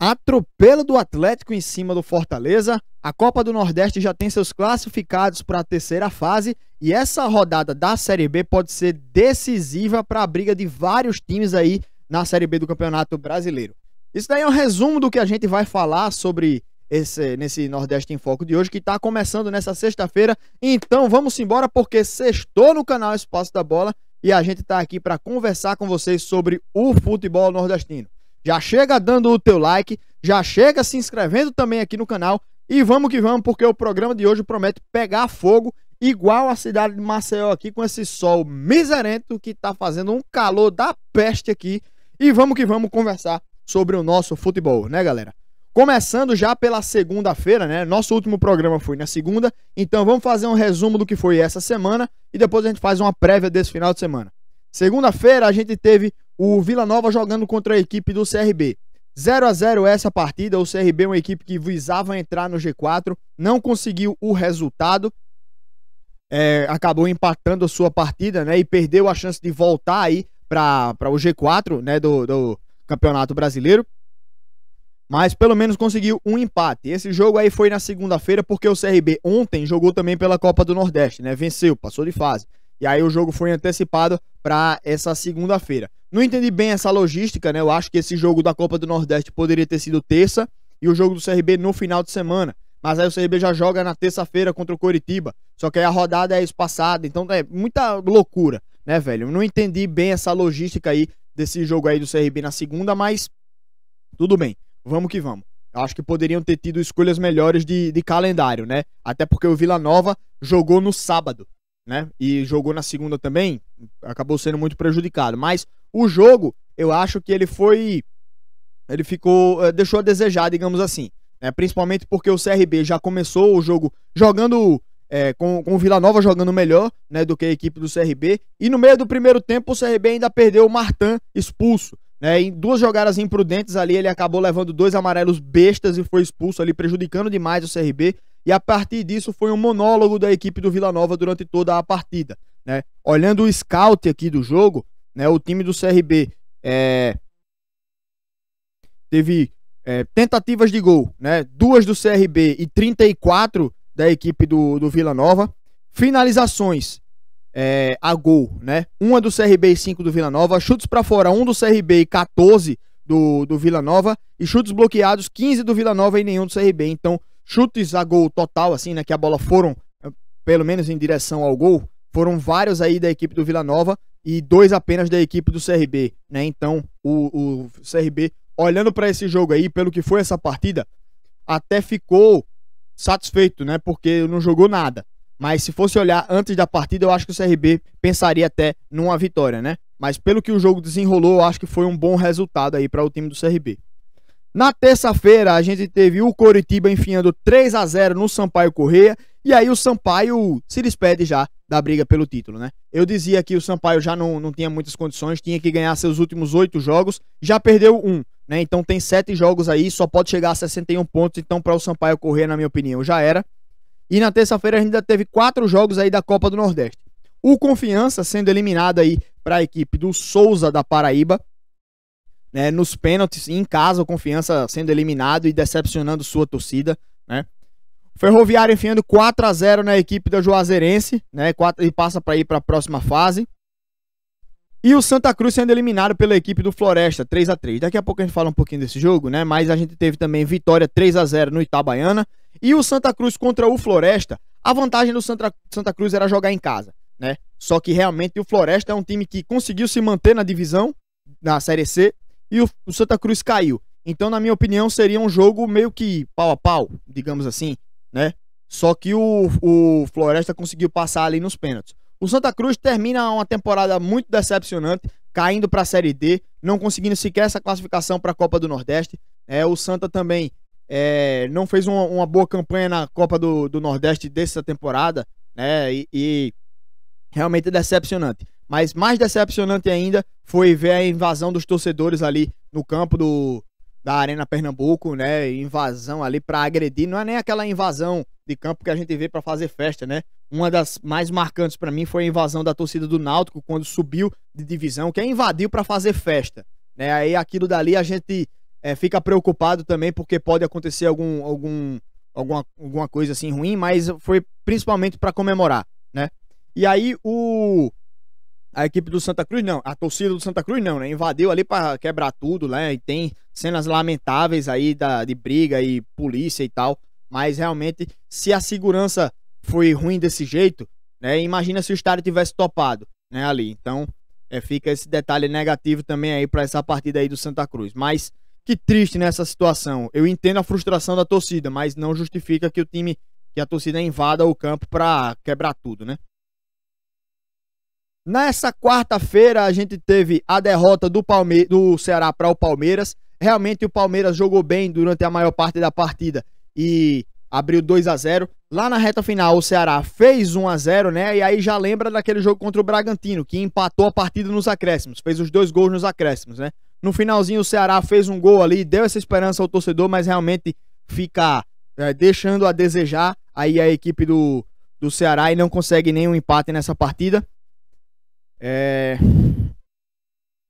Atropelo do Atlético em cima do Fortaleza. A Copa do Nordeste já tem seus classificados para a terceira fase e essa rodada da Série B pode ser decisiva para a briga de vários times aí na Série B do Campeonato Brasileiro. Isso daí é um resumo do que a gente vai falar sobre nesse Nordeste em Foco de hoje, que está começando nessa sexta-feira. Então vamos embora, porque sextou no canal Espaço da Bola e a gente está aqui para conversar com vocês sobre o futebol nordestino. Já chega dando o teu like, já chega se inscrevendo também aqui no canal e vamos que vamos, porque o programa de hoje promete pegar fogo igual a cidade de Maceió aqui, com esse sol miserento que tá fazendo um calor da peste aqui. E vamos que vamos conversar sobre o nosso futebol, né, galera? Começando já pela segunda-feira, né? Nosso último programa foi na segunda, então vamos fazer um resumo do que foi essa semana e depois a gente faz uma prévia desse final de semana. Segunda-feira a gente teve o Vila Nova jogando contra a equipe do CRB. 0-0 essa partida, o CRB é uma equipe que visava entrar no G4, não conseguiu o resultado, acabou empatando a sua partida, né, e perdeu a chance de voltar aí para o G4, né, do Campeonato Brasileiro, mas pelo menos conseguiu um empate. Esse jogo aí foi na segunda-feira, porque o CRB ontem jogou também pela Copa do Nordeste, né, venceu, passou de fase. E aí o jogo foi antecipado para essa segunda-feira. Não entendi bem essa logística, né? Eu acho que esse jogo da Copa do Nordeste poderia ter sido terça e o jogo do CRB no final de semana. Mas aí o CRB já joga na terça-feira contra o Coritiba. Só que aí a rodada é espaçada, então é muita loucura, né, velho? Eu não entendi bem essa logística aí desse jogo aí do CRB na segunda, mas tudo bem, vamos que vamos. Eu acho que poderiam ter tido escolhas melhores de calendário, né? Até porque o Vila Nova jogou no sábado, né? E jogou na segunda também, acabou sendo muito prejudicado. Mas o jogo, eu acho que ele deixou a desejar, digamos assim, né? Principalmente porque o CRB já começou o jogo jogando com o Vila Nova jogando melhor, né, do que a equipe do CRB. E no meio do primeiro tempo o CRB ainda perdeu o Martin expulso, né? Em duas jogadas imprudentes ali, ele acabou levando 2 amarelos bestas e foi expulso ali, prejudicando demais o CRB. E a partir disso foi um monólogo da equipe do Vila Nova durante toda a partida, né? Olhando o scout aqui do jogo, né, o time do CRB teve tentativas de gol, né? 2 do CRB e 34 da equipe do Vila Nova. Finalizações a gol, né? 1 do CRB e 5 do Vila Nova. Chutes para fora, 1 do CRB e 14 do Vila Nova. E chutes bloqueados, 15 do Vila Nova e nenhum do CRB. Então, chutes a gol total, assim, né, que a bola foram, pelo menos em direção ao gol, foram vários aí da equipe do Vila Nova e 2 apenas da equipe do CRB, né? Então, o CRB, olhando para esse jogo aí, pelo que foi essa partida, até ficou satisfeito, né? Porque não jogou nada. Mas se fosse olhar antes da partida, eu acho que o CRB pensaria até numa vitória, né? Mas pelo que o jogo desenrolou, eu acho que foi um bom resultado aí para o time do CRB. Na terça-feira, a gente teve o Coritiba enfiando 3-0 no Sampaio Corrêa. E aí o Sampaio se despede já da briga pelo título, né? Eu dizia que o Sampaio já não tinha muitas condições, tinha que ganhar seus últimos 8 jogos. Já perdeu 1, né? Então tem 7 jogos aí, só pode chegar a 61 pontos. Então para o Sampaio Corrêa, na minha opinião, já era. E na terça-feira a gente ainda teve 4 jogos aí da Copa do Nordeste. O Confiança sendo eliminado aí para a equipe do Souza da Paraíba, né, nos pênaltis, em casa, o Confiança sendo eliminado e decepcionando sua torcida, né? Ferroviário enfiando 4-0 na equipe da Juazeirense, né, e passa para ir para a próxima fase. E o Santa Cruz sendo eliminado pela equipe do Floresta, 3-3. Daqui a pouco a gente fala um pouquinho desse jogo, né? Mas a gente teve também vitória 3-0 no Itabaiana. E o Santa Cruz contra o Floresta, a vantagem do Santa Cruz era jogar em casa, né? Só que realmente o Floresta é um time que conseguiu se manter na divisão, na Série C, e o Santa Cruz caiu. Então, na minha opinião, seria um jogo meio que pau a pau, digamos assim, né? Só que o Floresta conseguiu passar ali nos pênaltis. O Santa Cruz termina uma temporada muito decepcionante, caindo para a Série D, não conseguindo sequer essa classificação para a Copa do Nordeste. O Santa também não fez uma boa campanha na Copa do Nordeste dessa temporada, né? E realmente decepcionante. Mas mais decepcionante ainda foi ver a invasão dos torcedores ali no campo da Arena Pernambuco, né? Invasão ali para agredir. Não é nem aquela invasão de campo que a gente vê para fazer festa, né? Uma das mais marcantes para mim foi a invasão da torcida do Náutico quando subiu de divisão, que invadiu para fazer festa, né? Aí aquilo dali a gente fica preocupado também, porque pode acontecer alguma coisa assim ruim, mas foi principalmente para comemorar, né? E aí a equipe do Santa Cruz, não, a torcida do Santa Cruz não, né? Invadiu ali para quebrar tudo, né? E tem cenas lamentáveis aí de briga e polícia e tal, mas realmente, se a segurança foi ruim desse jeito, né? Imagina se o estádio tivesse topado, né? Ali, então fica esse detalhe negativo também aí para essa partida aí do Santa Cruz, mas que triste nessa situação. Eu entendo a frustração da torcida, mas não justifica que a torcida invada o campo para quebrar tudo, né? Nessa quarta-feira a gente teve a derrota do Ceará para o Palmeiras. Realmente o Palmeiras jogou bem durante a maior parte da partida e abriu 2-0. Lá na reta final o Ceará fez 1-0, né? E aí já lembra daquele jogo contra o Bragantino, que empatou a partida nos acréscimos, fez os 2 gols nos acréscimos, né? No finalzinho o Ceará fez um gol ali, deu essa esperança ao torcedor, mas realmente fica deixando a desejar aí a equipe do Ceará e não consegue nenhum empate nessa partida.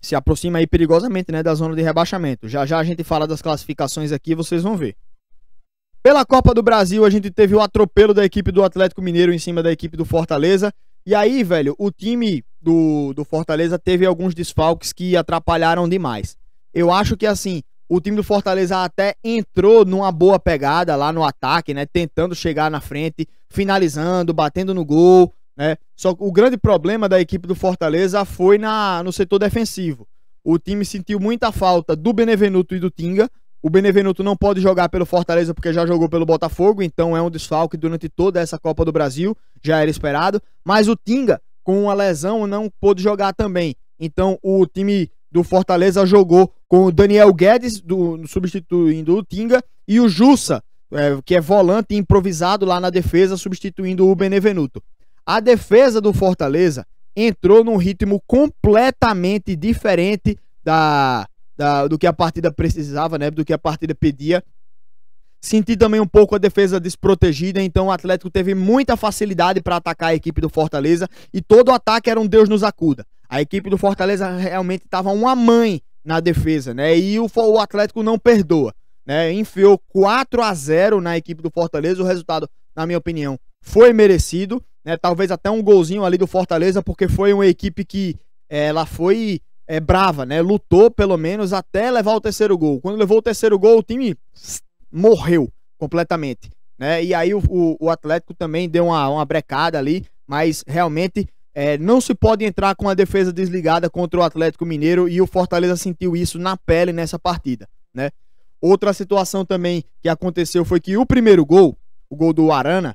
Se aproxima aí perigosamente, né, da zona de rebaixamento. Já já a gente fala das classificações aqui, vocês vão ver. Pela Copa do Brasil, a gente teve o atropelo da equipe do Atlético Mineiro em cima da equipe do Fortaleza. E aí, velho, o time do Fortaleza teve alguns desfalques que atrapalharam demais. Eu acho que, assim, o time do Fortaleza até entrou numa boa pegada lá no ataque, né, tentando chegar na frente, finalizando, batendo no gol, né? Só que o grande problema da equipe do Fortaleza foi no setor defensivo. O time sentiu muita falta do Benevenuto e do Tinga. O Benevenuto não pode jogar pelo Fortaleza porque já jogou pelo Botafogo, então é um desfalque durante toda essa Copa do Brasil, já era esperado. Mas o Tinga, com uma lesão, não pôde jogar também. Então o time do Fortaleza jogou com o Daniel Guedes substituindo o Tinga e o Jussa, que é volante improvisado lá na defesa, substituindo o Benevenuto. A defesa do Fortaleza entrou num ritmo completamente diferente do que a partida precisava, né? Do que a partida pedia. Senti também um pouco a defesa desprotegida, então o Atlético teve muita facilidade para atacar a equipe do Fortaleza e todo o ataque era um Deus nos acuda. A equipe do Fortaleza realmente estava uma mãe na defesa, né? E o Atlético não perdoa, né? Enfiou 4-0 na equipe do Fortaleza. O resultado, na minha opinião, foi merecido, né? Talvez até um golzinho ali do Fortaleza, porque foi uma equipe que ela foi brava, né? Lutou pelo menos até levar o terceiro gol. Quando levou o terceiro gol, o time morreu completamente, né? E aí o Atlético também deu uma brecada ali, mas realmente não se pode entrar com a defesa desligada contra o Atlético Mineiro, e o Fortaleza sentiu isso na pele nessa partida, né? Outra situação também que aconteceu foi que o primeiro gol, o gol do Arana,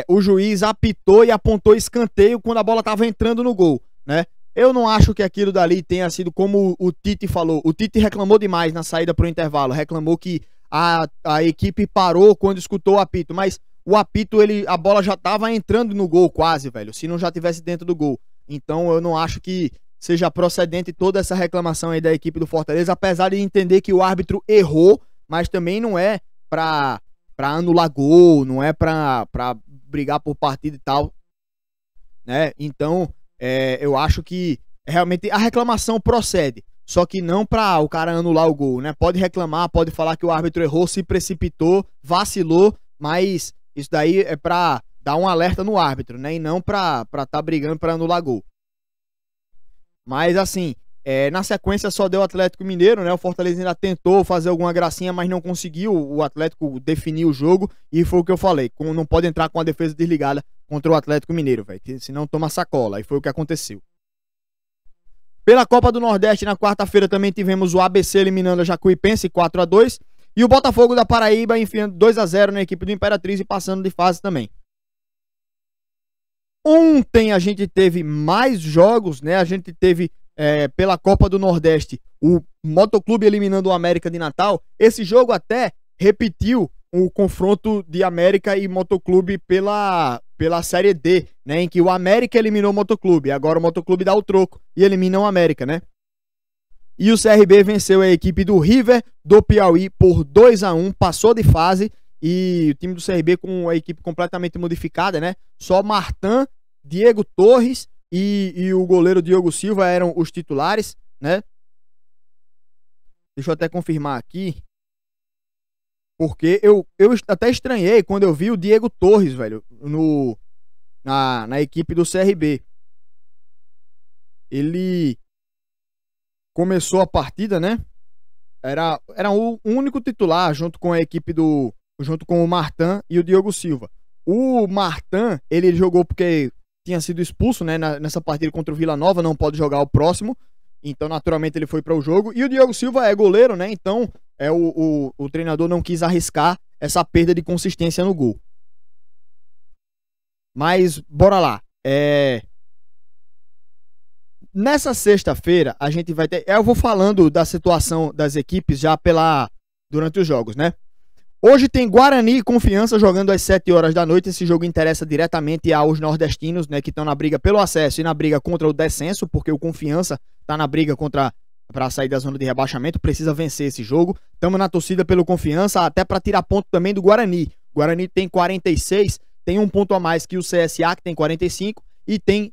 o juiz apitou e apontou escanteio quando a bola estava entrando no gol, né? Eu não acho que aquilo dali tenha sido como o Tite falou. O Tite reclamou demais na saída para o intervalo, reclamou que a equipe parou quando escutou o apito, mas o apito, a bola já estava entrando no gol quase, velho, se não já tivesse dentro do gol. Então eu não acho que seja procedente toda essa reclamação aí da equipe do Fortaleza, apesar de entender que o árbitro errou, mas também não é para anular gol, não é para brigar por partida e tal, né? Então eu acho que realmente a reclamação procede, só que não para o cara anular o gol, né? Pode reclamar, pode falar que o árbitro errou, se precipitou, vacilou, mas isso daí é para dar um alerta no árbitro, né? E não para tá brigando para anular gol. Mas assim, na sequência só deu o Atlético Mineiro, né? O Fortaleza ainda tentou fazer alguma gracinha, mas não conseguiu. O Atlético definiu o jogo e foi o que eu falei. Não pode entrar com a defesa desligada contra o Atlético Mineiro, velho. Senão toma sacola. E foi o que aconteceu. Pela Copa do Nordeste, na quarta-feira também tivemos o ABC eliminando a Jacuipense 4-2 e o Botafogo da Paraíba enfiando 2-0 na equipe do Imperatriz e passando de fase também. Ontem a gente teve mais jogos, né? A gente teve pela Copa do Nordeste o Motoclube eliminando o América de Natal. Esse jogo até repetiu o confronto de América e Motoclube pela Série D, né? Em que o América eliminou o Motoclube. Agora o Motoclube dá o troco e elimina o América, né? E o CRB venceu a equipe do River do Piauí por 2-1, passou de fase. E o time do CRB com a equipe completamente modificada, né? Só Martan, Diego Torres e o goleiro Diogo Silva eram os titulares, né? Deixa eu até confirmar aqui. Porque eu até estranhei quando eu vi o Diego Torres, velho, na equipe do CRB. Ele começou a partida, né? Era o único titular junto com a equipe junto com o Martin e o Diogo Silva. O Martin, ele jogou porque tinha sido expulso, né, nessa partida contra o Vila Nova, não pode jogar o próximo. Então, naturalmente, ele foi para o jogo. E o Diogo Silva é goleiro, né? Então, o treinador não quis arriscar essa perda de consistência no gol. Mas, bora lá. Nessa sexta-feira, a gente vai ter... Eu vou falando da situação das equipes já durante os jogos, né? Hoje tem Guarani e Confiança jogando às 7 horas da noite. Esse jogo interessa diretamente aos nordestinos, né, que estão na briga pelo acesso e na briga contra o descenso, porque o Confiança está na briga para sair da zona de rebaixamento, precisa vencer esse jogo. Estamos na torcida pelo Confiança, até para tirar ponto também do Guarani. O Guarani tem 46, tem um ponto a mais que o CSA, que tem 45, e tem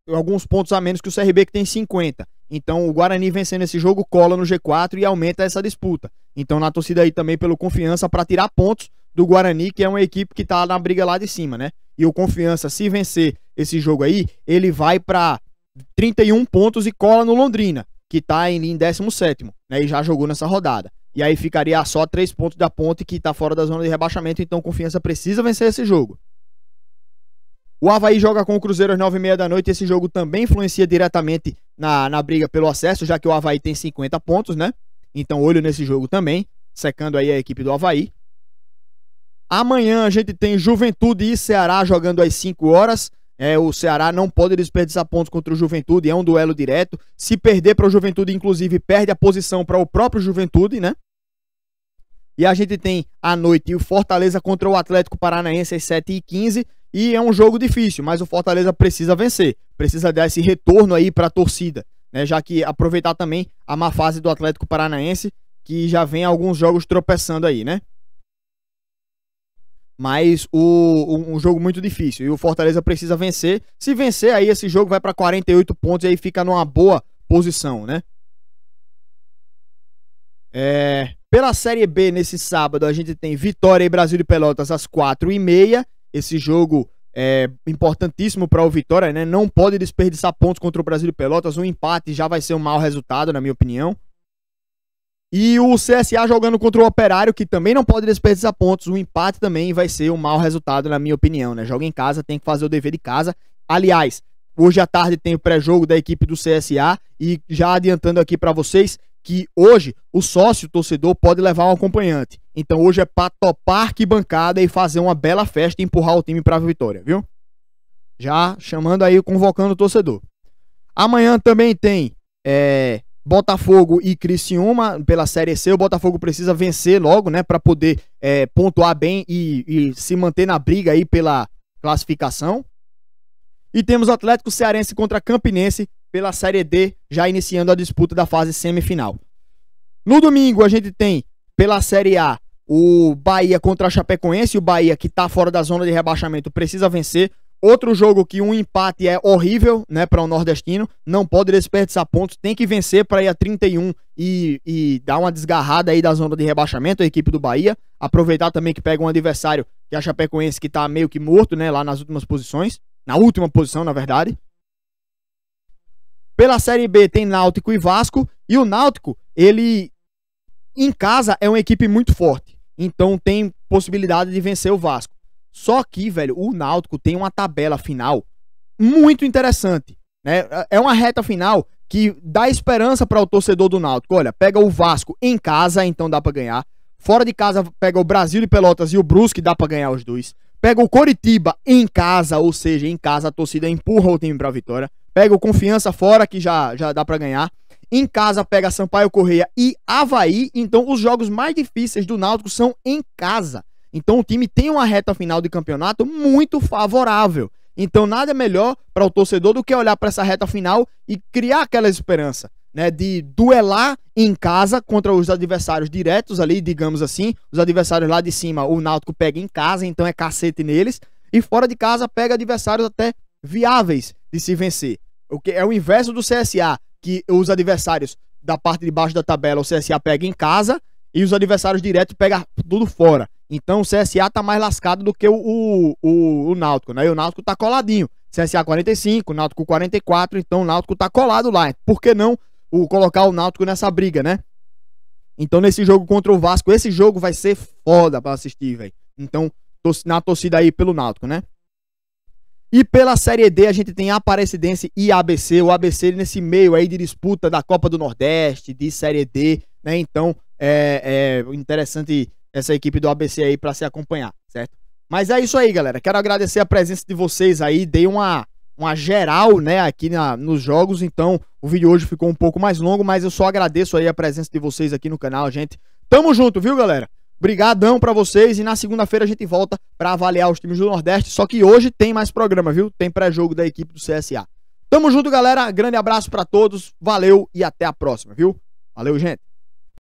alguns pontos a menos que o CRB, que tem 50. Então o Guarani vencendo esse jogo cola no G4 e aumenta essa disputa. Então na torcida aí também pelo Confiança para tirar pontos do Guarani, que é uma equipe que tá na briga lá de cima, né? E o Confiança, se vencer esse jogo aí, ele vai para 31 pontos e cola no Londrina, que tá em 17º, né? E já jogou nessa rodada. E aí ficaria a só 3 pontos da Ponte, que tá fora da zona de rebaixamento, então o Confiança precisa vencer esse jogo. O Avaí joga com o Cruzeiro às 9h30 da noite. Esse jogo também influencia diretamente na briga pelo acesso, já que o Avaí tem 50 pontos, né? Então, olho nesse jogo também, secando aí a equipe do Avaí. Amanhã a gente tem Juventude e Ceará jogando às 5 horas. O Ceará não pode desperdiçar pontos contra o Juventude, é um duelo direto. Se perder para o Juventude, inclusive, perde a posição para o próprio Juventude, né? E a gente tem à noite o Fortaleza contra o Atlético Paranaense às 7h15. E é um jogo difícil, mas o Fortaleza precisa vencer. Precisa dar esse retorno aí para a torcida, né? Já que aproveitar também a má fase do Atlético Paranaense, que já vem alguns jogos tropeçando aí, né? Mas um jogo muito difícil. E o Fortaleza precisa vencer. Se vencer, aí esse jogo vai para 48 pontos e aí fica numa boa posição, né? Pela Série B, nesse sábado, a gente tem Vitória e Brasil de Pelotas às 4h30. Esse jogo é importantíssimo para o Vitória, né? Não pode desperdiçar pontos contra o Brasil de Pelotas. Um empate já vai ser um mau resultado, na minha opinião. E o CSA jogando contra o Operário, que também não pode desperdiçar pontos. Um empate também vai ser um mau resultado, na minha opinião, né? Joga em casa, tem que fazer o dever de casa. Aliás, hoje à tarde tem o pré-jogo da equipe do CSA. E já adiantando aqui para vocês que hoje o sócio torcedor pode levar um acompanhante. Então hoje é para topar arquibancada e fazer uma bela festa e empurrar o time para a vitória, viu? Já chamando aí, convocando o torcedor. Amanhã também tem Botafogo e Criciúma pela Série C. O Botafogo precisa vencer logo, né, para poder pontuar bem e se manter na briga aí pela classificação. E temos Atlético Cearense contra Campinense pela Série D, já iniciando a disputa da fase semifinal. No domingo a gente tem pela Série A o Bahia contra a Chapecoense. O Bahia, que tá fora da zona de rebaixamento, precisa vencer. Outro jogo que um empate é horrível, né, para o nordestino. Não pode desperdiçar pontos, tem que vencer para ir a 31 e dar uma desgarrada aí da zona de rebaixamento, a equipe do Bahia. Aproveitar também que pega um adversário, que é a Chapecoense, que tá meio que morto, né, lá nas últimas posições. Na última posição, na verdade. Pela Série B tem Náutico e Vasco. E o Náutico, ele em casa é uma equipe muito forte. Então tem possibilidade de vencer o Vasco. Só que, velho, o Náutico tem uma tabela final muito interessante, né? É uma reta final que dá esperança para o torcedor do Náutico. Olha, pega o Vasco em casa, então dá para ganhar. Fora de casa pega o Brasil de Pelotas e o Brusque, dá para ganhar os dois. Pega o Coritiba em casa, ou seja, em casa a torcida empurra o time para a vitória. Pega o Confiança fora, que já dá para ganhar. Em casa pega Sampaio Corrêa e Avaí. Então os jogos mais difíceis do Náutico são em casa. Então o time tem uma reta final de campeonato muito favorável. Então nada melhor para o torcedor do que olhar para essa reta final e criar aquela esperança, né, de duelar em casa contra os adversários diretos ali, digamos assim. Os adversários lá de cima, o Náutico pega em casa, então é cacete neles. E fora de casa pega adversários até viáveis de se vencer. O que é o inverso do CSA, que os adversários da parte de baixo da tabela o CSA pega em casa e os adversários diretos pegam tudo fora. Então o CSA tá mais lascado do que o Náutico, né? E o Náutico tá coladinho. CSA 45, Náutico 44, então o Náutico tá colado lá. Por que não colocar o Náutico nessa briga, né? Então nesse jogo contra o Vasco, esse jogo vai ser foda pra assistir, velho. Então, na torcida aí pelo Náutico, né? E pela Série D a gente tem Aparecidense e ABC. O ABC nesse meio aí de disputa da Copa do Nordeste, de Série D, né? Então é interessante essa equipe do ABC aí pra se acompanhar, certo? Mas é isso aí, galera. Quero agradecer a presença de vocês aí. Dei uma geral, né, aqui nos jogos. Então o vídeo hoje ficou um pouco mais longo, mas eu só agradeço aí a presença de vocês aqui no canal, gente. Tamo junto, viu, galera? Brigadão pra vocês e na segunda-feira a gente volta pra avaliar os times do Nordeste, só que hoje tem mais programa, viu? Tem pré-jogo da equipe do CSA. Tamo junto, galera. Grande abraço pra todos. Valeu e até a próxima, viu? Valeu, gente.